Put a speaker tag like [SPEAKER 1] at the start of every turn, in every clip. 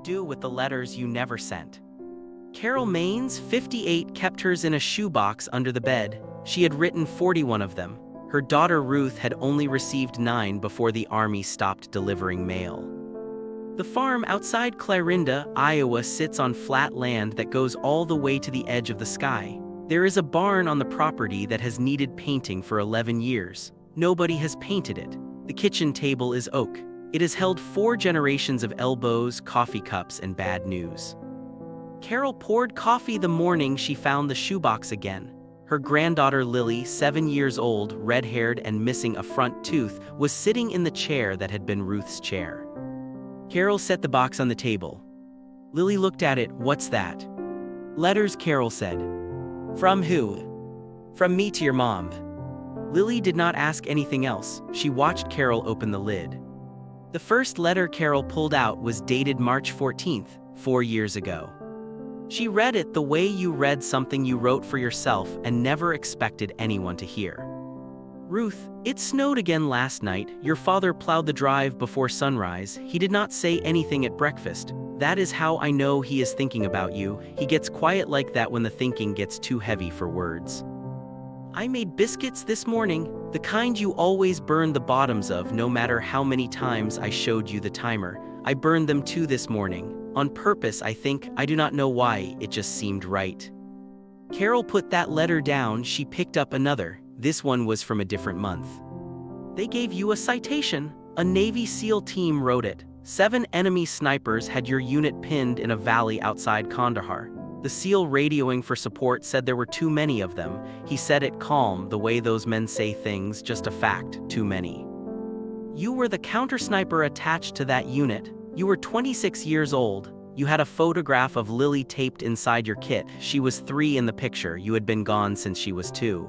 [SPEAKER 1] do with the letters you never sent? Carol Maines, 58, kept hers in a shoebox under the bed. She had written 41 of them. Her daughter Ruth had only received 9 before the army stopped delivering mail. The farm outside Clarinda, Iowa sits on flat land that goes all the way to the edge of the sky. There is a barn on the property that has needed painting for 11 years. Nobody has painted it. The kitchen table is oak. It has held 4 generations of elbows, coffee cups, and bad news. Carol poured coffee the morning she found the shoebox again. Her granddaughter Lily, 7 years old, red-haired and missing a front tooth, was sitting in the chair that had been Ruth's chair. Carol set the box on the table. Lily looked at it. "What's that?" "Letters," Carol said. "From who?" "From me to your mom." Lily did not ask anything else. She watched Carol open the lid. The first letter Carol pulled out was dated March 14th, 4 years ago. She read it the way you read something you wrote for yourself and never expected anyone to hear. "Ruth, it snowed again last night. Your father plowed the drive before sunrise. He did not say anything at breakfast. That is how I know he is thinking about you. He gets quiet like that when the thinking gets too heavy for words. I made biscuits this morning, the kind you always burn the bottoms of no matter how many times I showed you the timer. I burned them too this morning. On purpose, I think. I do not know why, it just seemed right." Carol put that letter down. She picked up another. This one was from a different month. "They gave you a citation. A Navy SEAL team wrote it. 7 enemy snipers had your unit pinned in a valley outside Kandahar. The SEAL radioing for support said there were too many of them. He said it calm, the way those men say things, just a fact, too many. You were the counter-sniper attached to that unit. You were 26 years old. You had a photograph of Lily taped inside your kit. She was 3 in the picture. You had been gone since she was 2.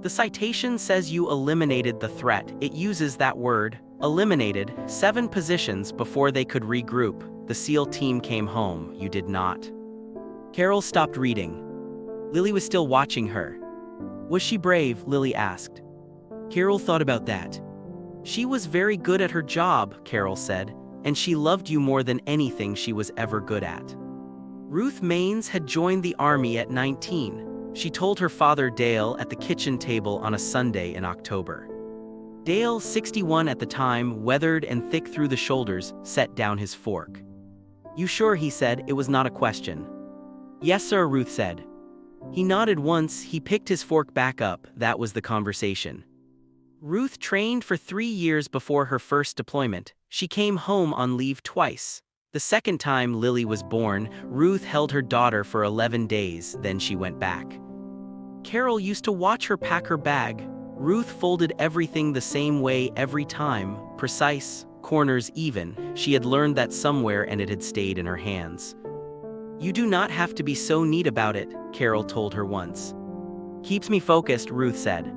[SPEAKER 1] The citation says you eliminated the threat. It uses that word, eliminated, 7 positions before they could regroup. The SEAL team came home. You did not." Carol stopped reading. Lily was still watching her. "Was she brave?" Lily asked. Carol thought about that. "She was very good at her job," Carol said, "and she loved you more than anything she was ever good at." Ruth Maines had joined the army at 19. She told her father Dale at the kitchen table on a Sunday in October. Dale, 61 at the time, weathered and thick through the shoulders, set down his fork. "You sure?" he said. It was not a question. "Yes, sir," Ruth said. He nodded once. He picked his fork back up. That was the conversation. Ruth trained for 3 years before her first deployment. She came home on leave twice. The second time Lily was born, Ruth held her daughter for 11 days, then she went back. Carol used to watch her pack her bag. Ruth folded everything the same way every time, precise, corners even. She had learned that somewhere and it had stayed in her hands. "You do not have to be so neat about it," Carol told her once. "Keeps me focused," Ruth said.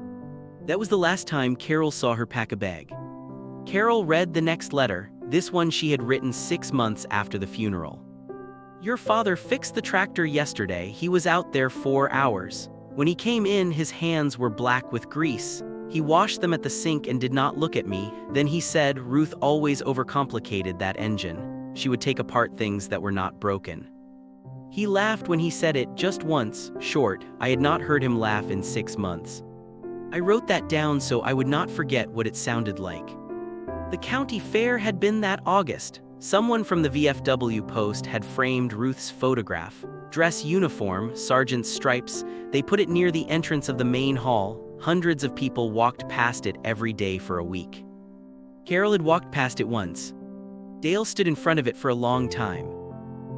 [SPEAKER 1] That was the last time Carol saw her pack a bag. Carol read the next letter. This one she had written 6 months after the funeral. "Your father fixed the tractor yesterday. He was out there 4 hours. When he came in, his hands were black with grease. He washed them at the sink and did not look at me. Then he said Ruth always overcomplicated that engine. She would take apart things that were not broken. He laughed when he said it, just once, short. I had not heard him laugh in 6 months. I wrote that down so I would not forget what it sounded like. The county fair had been that August. Someone from the VFW post had framed Ruth's photograph. Dress uniform, sergeant's stripes. They put it near the entrance of the main hall. Hundreds of people walked past it every day for a week. Carol had walked past it once. Dale stood in front of it for a long time.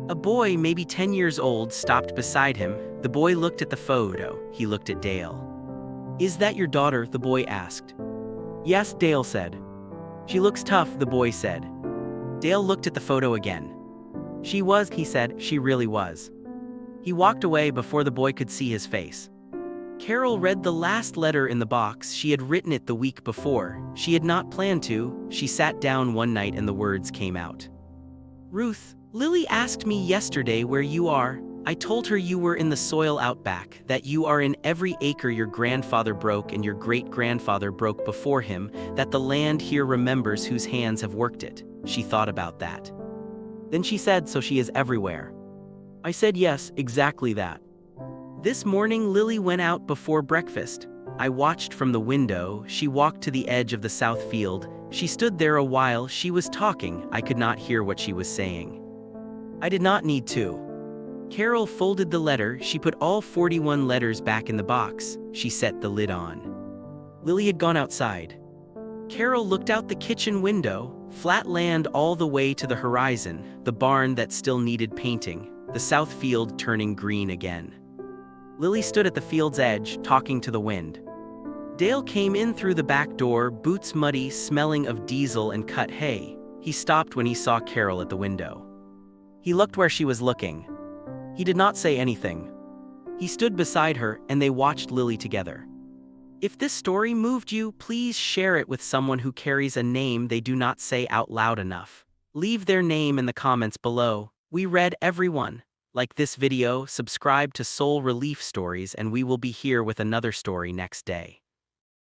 [SPEAKER 1] A boy, maybe 10 years old, stopped beside him. The boy looked at the photo. He looked at Dale. "Is that your daughter?" the boy asked. "Yes," Dale said. "She looks tough," the boy said. Dale looked at the photo again. "She was," he said. "She really was." He walked away before the boy could see his face. Carol read the last letter in the box. She had written it the week before. She had not planned to. She sat down one night and the words came out. "Ruth, Lily asked me yesterday where you are. I told her you were in the soil out back, that you are in every acre your grandfather broke and your great-grandfather broke before him, that the land here remembers whose hands have worked it." She thought about that. Then she said, "So she is everywhere." I said, "Yes, exactly that." This morning Lily went out before breakfast. I watched from the window. She walked to the edge of the south field. She stood there a while. She was talking. I could not hear what she was saying. I did not need to. Carol folded the letter. She put all 41 letters back in the box. She set the lid on. Lily had gone outside. Carol looked out the kitchen window. Flat land all the way to the horizon, the barn that still needed painting, the south field turning green again. Lily stood at the field's edge, talking to the wind. Dale came in through the back door, boots muddy, smelling of diesel and cut hay. He stopped when he saw Carol at the window. He looked where she was looking. He did not say anything. He stood beside her, and they watched Lily together. If this story moved you, please share it with someone who carries a name they do not say out loud enough. Leave their name in the comments below. We read everyone. Like this video, subscribe to Soul Relief Stories, and we will be here with another story next day.